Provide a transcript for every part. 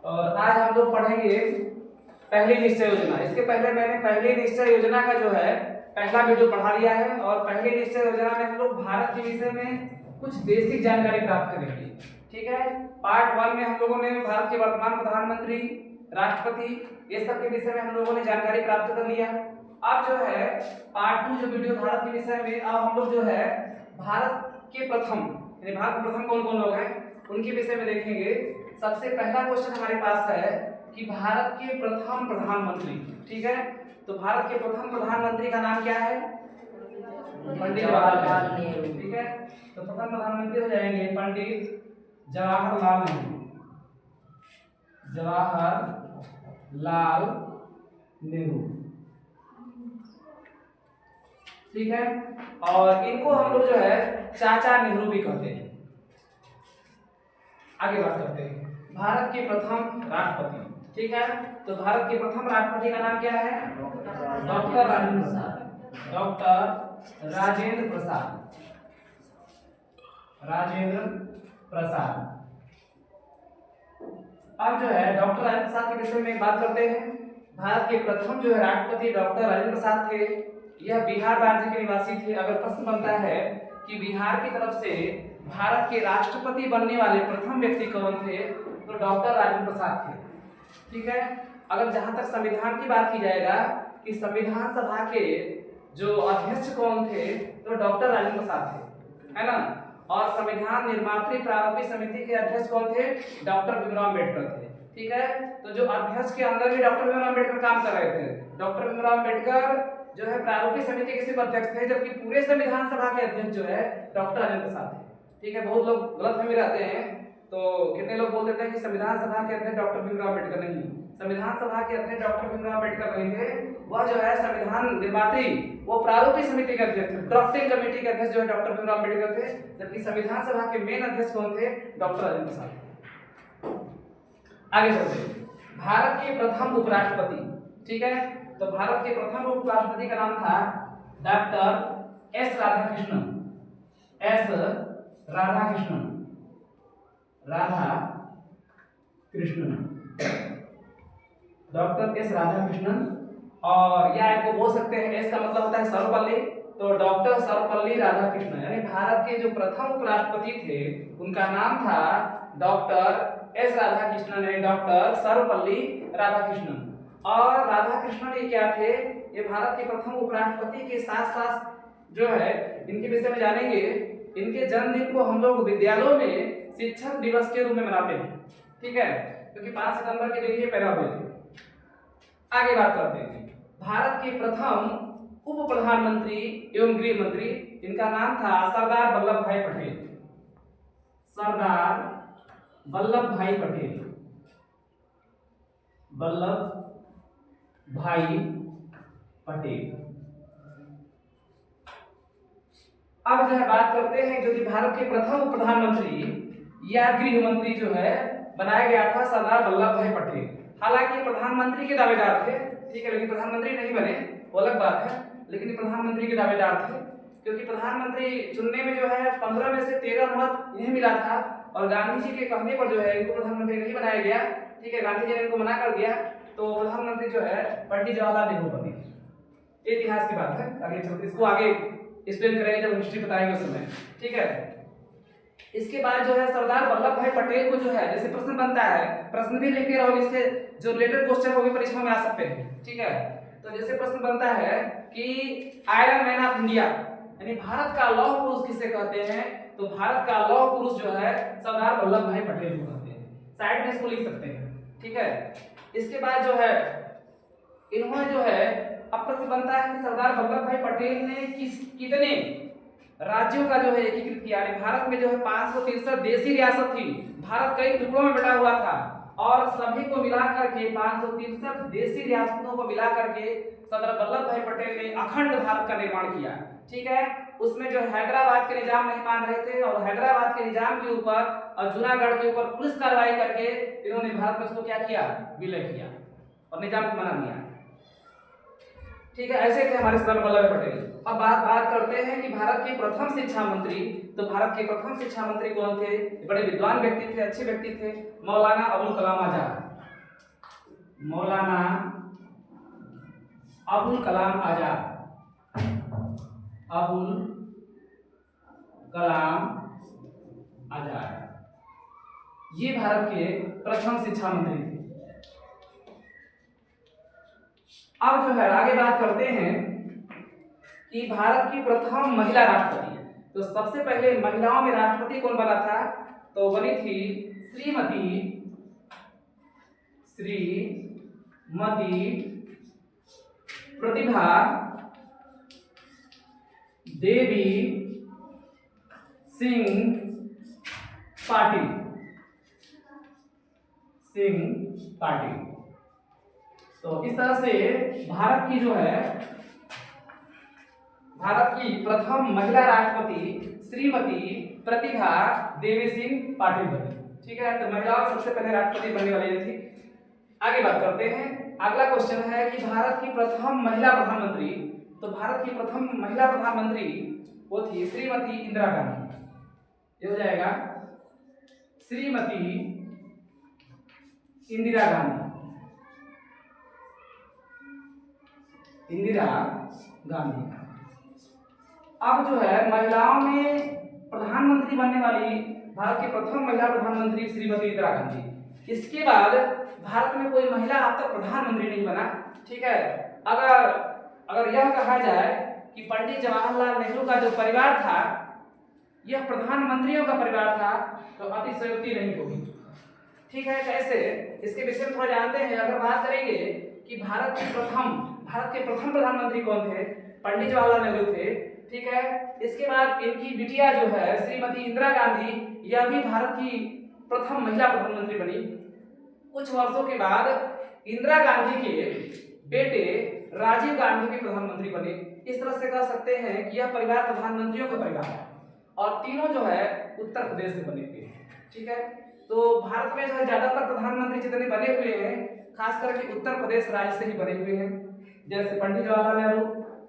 और आज हम लोग पढ़ेंगे पहली निश्चय योजना। इसके पहले मैंने पहली निश्चय योजना का जो है पहला वीडियो पढ़ा दिया है और पहली निश्चय योजना में हम लोग भारत के विषय में कुछ बेसिक जानकारी प्राप्त करेंगे। ठीक है, पार्ट 1 में हम लोगों ने भारत के वर्तमान प्रधानमंत्री, राष्ट्रपति, ये सब के विषय में हम लोगों ने जानकारी प्राप्त कर लिया। अब जो है पार्ट 2 जो वीडियो भारत के विषय में, अब हम लोग जो है भारत के प्रथम, यानी भारत में प्रथम कौन कौन लोग हैं उनके विषय में देखेंगे। सबसे पहला क्वेश्चन हमारे पास है कि भारत के प्रथम प्रधानमंत्री। ठीक है, तो भारत के प्रथम प्रधानमंत्री का नाम क्या है? पंडित जवाहरलाल नेहरू। ठीक है, तो प्रथम प्रधानमंत्री हो जाएंगे पंडित जवाहरलाल नेहरू। जवाहरलाल नेहरू। ठीक है, और इनको हम लोग जो है चाचा नेहरू भी कहते हैं। आगे बात करते हैं भारत के प्रथम राष्ट्रपति। ठीक है, तो भारत के प्रथम राष्ट्रपति का नाम क्या है? डॉक्टर राजेंद्र प्रसाद। डॉक्टर राजेंद्र प्रसाद। राजेंद्र प्रसाद। अब जो है डॉक्टर राजेंद्र प्रसाद के विषय में बात करते हैं। भारत के प्रथम जो है राष्ट्रपति डॉक्टर राजेंद्र प्रसाद थे। यह बिहार राज्य के निवासी थे। अगर प्रश्न बनता है कि बिहार की तरफ से भारत के राष्ट्रपति बनने वाले प्रथम व्यक्ति कौन थे, तो डॉक्टर राजेंद्र प्रसाद थे। ठीक है, अगर जहां तक संविधान की बात की जाएगा कि संविधान सभा के जो अध्यक्ष कौन थे, तो डॉक्टर राजेंद्र प्रसाद थे, है ना। और संविधान निर्मात्री प्रारूपी समिति के अध्यक्ष कौन थे? डॉक्टर भीमराव अम्बेडकर थे। ठीक है, तो जो अध्यक्ष के अंदर भी डॉक्टर भीमराव अम्बेडकर काम कर रहे थे। डॉक्टर भीमराव अम्बेडकर जो है प्रारूपी समिति के सिर्फ अध्यक्ष थे, जबकि पूरे संविधान सभा के अध्यक्ष जो है डॉक्टर राजेंद्र प्रसाद थे। ठीक है, बहुत लोग गलतफहमी रहते हैं, तो कितने लोग बोल देते हैं कि संविधान सभा के अध्यक्ष डॉक्टर भीमराव अम्बेडकर। नहीं, संविधान सभा के अध्यक्ष डॉक्टर भीमराव अम्बेडकर नहीं थे। वह जो है संविधान निर्मात्री, वो प्रारूपी समिति के अध्यक्ष थे। ड्राफ्टिंग कमेटी के अध्यक्ष जो है डॉक्टर भीमराव अम्बेडकर थे, जबकि संविधान सभा के मेन अध्यक्ष कौन थे? डॉक्टर राजेंद्र प्रसाद। आगे चलते हैं भारत के प्रथम उपराष्ट्रपति। ठीक है, तो भारत के प्रथम उपराष्ट्रपति का नाम था doctor S Radhakrishnan. S Radhakrishnan. Radhakrishnan. Doctor S Radhakrishnan. और या आपको बोल सकते हैं एस का मतलब होता है सर्वपल्ली, तो डॉक्टर सर्वपल्ली राधाकृष्णन, यानी भारत के जो प्रथम उपराष्ट्रपति थे उनका नाम था डॉक्टर एस राधाकृष्णन, यानी डॉक्टर सर्वपल्ली राधाकृष्णन। और राधाकृष्णन ये क्या थे? ये भारत के प्रथम उपराष्ट्रपति के साथ साथ जो है इनके विषय में जानेंगे। इनके जन्मदिन को हम लोग विद्यालयों में शिक्षक दिवस के रूप में मनाते हैं। ठीक है, क्योंकि 5 सितंबर के दिन ये पैदा हुए थे। आगे बात करते हैं भारत के प्रथम उप प्रधानमंत्री एवं गृह मंत्री, इनका नाम था सरदार वल्लभ भाई पटेल। सरदार वल्लभ भाई पटेल। वल्लभ भाई पटेल। अब जो है बात करते हैं जो कि भारत के प्रथम प्रधानमंत्री या गृह मंत्री जो है बनाया गया था सरदार वल्लभ भाई पटेल। हालांकि प्रधानमंत्री के दावेदार थे, ठीक है, लेकिन प्रधानमंत्री नहीं बने, वो अलग बात है, लेकिन प्रधानमंत्री के दावेदार थे। क्योंकि प्रधानमंत्री चुनने में जो है 15 में से 13 मत इन्हें मिला था, और गांधी जी के कहने पर जो है इनको प्रधानमंत्री नहीं बनाया गया। ठीक है, गांधी जी ने इनको मना कर दिया, तो प्रधानमंत्री जो है पंडित जवाहरलाल नेहरू बने। इतिहास की बात है, आगे चलते इसको आगे एक्सप्लेन करेंगे जब हिस्ट्री बताएंगे उस समय। ठीक है, इसके बाद जो है सरदार वल्लभ भाई पटेल को जो है, जैसे प्रश्न बनता है, प्रश्न भी लिखते रहो, इसके जो रिलेटेड क्वेश्चन वो भी परीक्षा में आ सकते हैं। ठीक है, तो जैसे प्रश्न बनता है कि आयरन मैन ऑफ इंडिया, यानी भारत का लौह पुरुष किसे कहते हैं, तो भारत का लौह पुरुष जो है सरदार वल्लभ भाई पटेल को कहते हैं। साइड में इसको लिख सकते हैं। ठीक है, इसके बाद जो है इन्होंने जो है, अब प्रश्न बनता है कि सरदार वल्लभ भाई पटेल ने कितने राज्यों का जो है एकीकृत किया। भारत में जो है 563 देशी रियासत थी। भारत कई टुकड़ों में बटा हुआ था, और सभी को मिलाकर के 563 देशी रियासतों को मिलाकर के सरदार वल्लभ भाई पटेल ने अखंड भारत का निर्माण किया। ठीक है, उसमें जो हैदराबाद के निजाम नहीं मान रहे थे, और हैदराबाद के निजाम के ऊपर और जूनागढ़ के ऊपर पुलिस कार्रवाई करके इन्होंने भारत में उसको क्या किया? विलय किया और निजाम को बना दिया। ठीक है, ऐसे थे हमारे सरदार वल्लभ भाई पटेल। अब बात करते हैं कि भारत के प्रथम शिक्षा मंत्री। तो भारत के प्रथम शिक्षा मंत्री कौन थे? बड़े विद्वान व्यक्ति थे, अच्छे व्यक्ति थे, मौलाना अबुल कलाम आजाद। मौलाना अबुल कलाम आजाद, अबुल कलाम आजाद, ये भारत के प्रथम शिक्षा मंत्री थे। अब जो है आगे बात करते हैं कि भारत की प्रथम महिला राष्ट्रपति। तो सबसे पहले महिलाओं में राष्ट्रपति कौन बना था? तो बनी थी श्रीमती प्रतिभा देवी सिंह पाटिल। तो इस तरह से भारत की जो है भारत की प्रथम महिला राष्ट्रपति श्रीमती प्रतिभा देवी सिंह पाटिल बनी। ठीक है, तो महिलाओं सबसे पहले राष्ट्रपति बनने वाली थी। आगे बात करते हैं। अगला क्वेश्चन है कि भारत की प्रथम महिला प्रधानमंत्री। तो भारत की प्रथम महिला प्रधानमंत्री वो थी श्रीमती इंदिरा गांधी। ये हो जाएगा श्रीमती इंदिरा गांधी। अब जो है महिलाओं में प्रधानमंत्री बनने वाली भारत की प्रथम महिला प्रधानमंत्री श्रीमती इंदिरा गांधी। इसके बाद भारत में कोई महिला अब तक प्रधानमंत्री नहीं बना। ठीक है, अगर यह कहा जाए कि पंडित जवाहरलाल नेहरू का जो परिवार था यह प्रधानमंत्रियों का परिवार था तो अतिशयोक्ति नहीं होगी। ठीक है, कैसे? इसके विषय में थोड़ा जानते हैं। अगर बात करेंगे कि भारत के प्रथम प्रधानमंत्री कौन थे? पंडित जवाहरलाल नेहरू थे। ठीक है, इसके बाद इनकी बिटिया जो है श्रीमती इंदिरा गांधी, यह भी भारत की प्रथम महिला प्रधानमंत्री बनी। कुछ वर्षों के बाद इंदिरा गांधी के बेटे राजीव गांधी भी प्रधानमंत्री बने। इस तरह से कह सकते हैं कि यह परिवार प्रधानमंत्रियों का परिवार है और तीनों जो है उत्तर प्रदेश से बने हुए हैं। ठीक है, तो भारत में जो है ज्यादातर प्रधानमंत्री जितने बने हुए हैं खास करके उत्तर प्रदेश राज्य से ही बने हुए हैं। जैसे पंडित जवाहरलाल नेहरू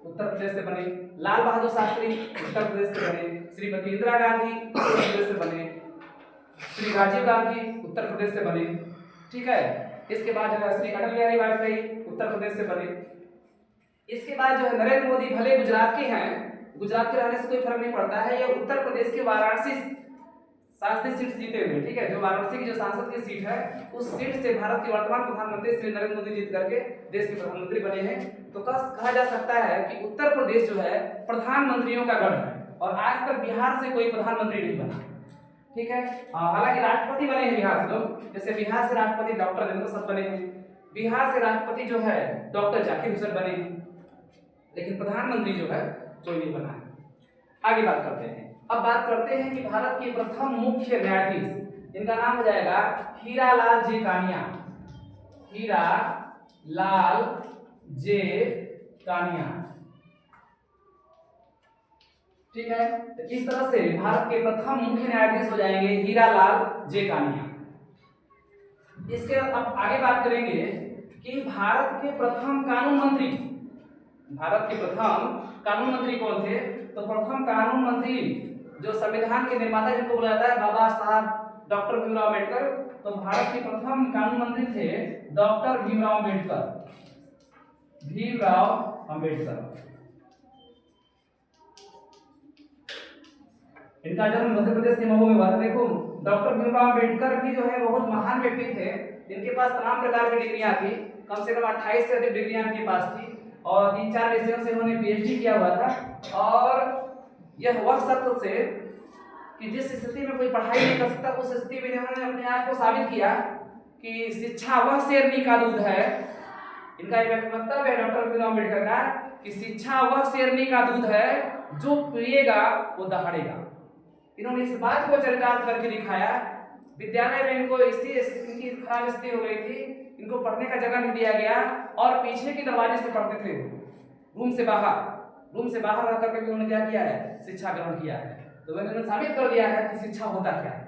उत्तर प्रदेश से बने, लाल बहादुर शास्त्री उत्तर प्रदेश से बने, श्रीमती इंदिरा गांधी उत्तर प्रदेश से बने, श्री राजीव गांधी उत्तर प्रदेश से बने। ठीक है, इसके बाद जो है श्री अटल बिहारी वाजपेयी उत्तर प्रदेश से बने। इसके बाद जो है नरेंद्र मोदी भले गुजरात के हैं, गुजरात के रहने से कोई फर्क नहीं पड़ता है, ये उत्तर प्रदेश के वाराणसी सांसद सीट जीते हुए। ठीक है, जो वाराणसी की जो सांसद की सीट है उस सीट से भारत के वर्तमान प्रधानमंत्री श्री नरेंद्र मोदी जीत करके देश के प्रधानमंत्री बने हैं। तो कहा जा सकता है कि उत्तर प्रदेश जो है प्रधानमंत्रियों का गढ़ है और आज तक बिहार से कोई प्रधानमंत्री नहीं बना। ठीक है, हालांकि राष्ट्रपति बने हैं बिहार से लोग, जैसे बिहार से राष्ट्रपति डॉक्टर राजेंद्र प्रसाद बने हैं, बिहार से राष्ट्रपति जो है डॉक्टर जाकिर हुसैन बने हैं, लेकिन प्रधानमंत्री जो है कोई नहीं बना है। आगे बात करते हैं। अब बात करते हैं कि भारत के प्रथम मुख्य न्यायाधीश, इनका नाम हो जाएगा हीरालाल जे कानिया। हीरालाल जे कानिया। ठीक है, तो इस तरह से भारत के प्रथम मुख्य न्यायाधीश हो जाएंगे हीरालाल जे कानिया। इसके अब आगे बात करेंगे कि भारत के प्रथम कानून मंत्री, भारत के प्रथम कानून मंत्री कौन थे? तो प्रथम कानून मंत्री जो संविधान के निर्माता जिनको बोला जाता है बाबा साहब डॉक्टर भीमराव अम्बेडकर। तो भारत के प्रथम कानून मंत्री थे डॉक्टर भीमराव अम्बेडकर। इनका जन्म मध्य प्रदेश के मऊ में हुआ था। देखो, डॉक्टर भीमराव अम्बेडकर भी जो है बहुत महान व्यक्ति थे। इनके पास तमाम प्रकार की डिग्रियां थी, कम से कम 28 से अधिक डिग्रियां इनके पास थी और 3-4 विषयों से इन्होंने पीएचडी किया हुआ था। और यह वह शर्त से कि जिस स्थिति में कोई पढ़ाई नहीं कर सकता उस स्थिति में इन्होंने अपने आप को साबित किया कि शिक्षा वह शेरनी का दूध है। इनका ये वक्तव्य है डॉक्टर भीमराव अम्बेडकर का कि शिक्षा वह शेरनी का दूध है जो पिएगा वो दहाड़ेगा। इन्होंने इस बात को चरितार्थ करके दिखाया। विद्यालय में इनको इनकी खराब स्थिति हो गई थी, इनको पढ़ने का जगह नहीं दिया गया और पीछे के दरवाजे से पढ़ते थे, रूम से बाहर रह करके भी उन्होंने क्या किया है? शिक्षा ग्रहण किया है। तो उन्होंने साबित कर दिया है कि शिक्षा होता क्या है।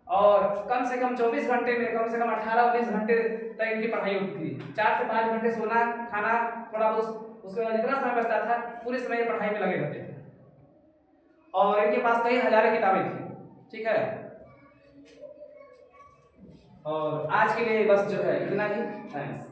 और कम से कम 24 घंटे में कम से कम 18-19 घंटे तक इनकी पढ़ाई होती थी। 4 से 5 घंटे सोना, खाना, थोड़ा बहुत उसके बाद जितना समय बचता था पूरे समय ये पढ़ाई में लगे रहते थे और इनके पास कई हजारों किताबें थी। ठीक है, और आज के लिए बस जो है इतना ही। थैंक्स।